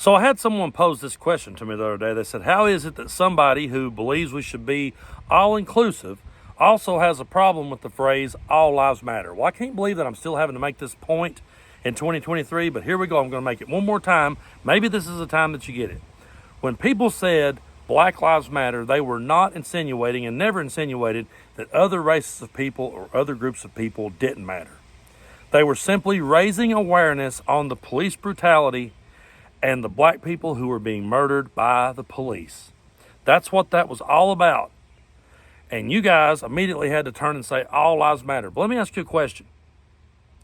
So I had someone pose this question to me the other day. They said, how is it that somebody who believes we should be all-inclusive also has a problem with the phrase, all lives matter? Well, I can't believe that I'm still having to make this point in 2023, but here we go. I'm going to make it one more time. Maybe this is the time that you get it. When people said Black Lives Matter, they were not insinuating and never insinuated that other races of people or other groups of people didn't matter. They were simply raising awareness on the police brutality and the black people who were being murdered by the police. That's what that was all about. And you guys immediately had to turn and say, all lives matter. But let me ask you a question.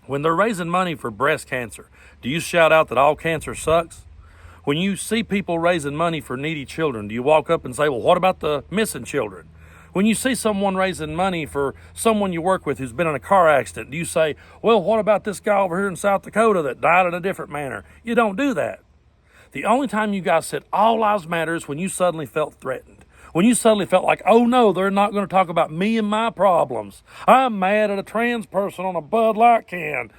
When they're raising money for breast cancer, do you shout out that all cancer sucks? When you see people raising money for needy children, do you walk up and say, well, what about the missing children? When you see someone raising money for someone you work with who's been in a car accident, do you say, well, what about this guy over here in South Dakota that died in a different manner? You don't do that. The only time you guys said all lives matter is when you suddenly felt threatened. When you suddenly felt like, oh no, they're not going to talk about me and my problems. I'm mad at a trans person on a Bud Light can.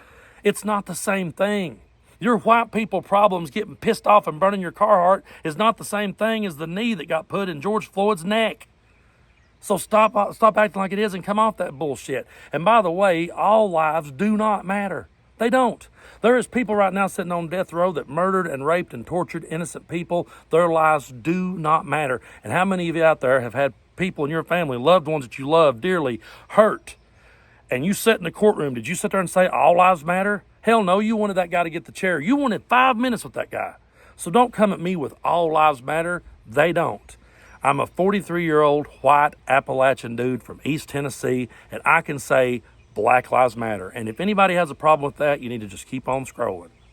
It's not the same thing. Your white people problems getting pissed off and burning your Carhartt is not the same thing as the knee that got put in George Floyd's neck. So stop acting like it is and come off that bullshit. And by the way, all lives do not matter. They don't. There is people right now sitting on death row that murdered and raped and tortured innocent people. Their lives do not matter. And how many of you out there have had people in your family, loved ones that you love dearly, hurt? And you sit in the courtroom, did you sit there and say all lives matter? Hell no, you wanted that guy to get the chair. You wanted 5 minutes with that guy. So don't come at me with all lives matter. They don't. I'm a 43-year-old white Appalachian dude from East Tennessee, and I can say Black Lives Matter. And if anybody has a problem with that, you need to just keep on scrolling.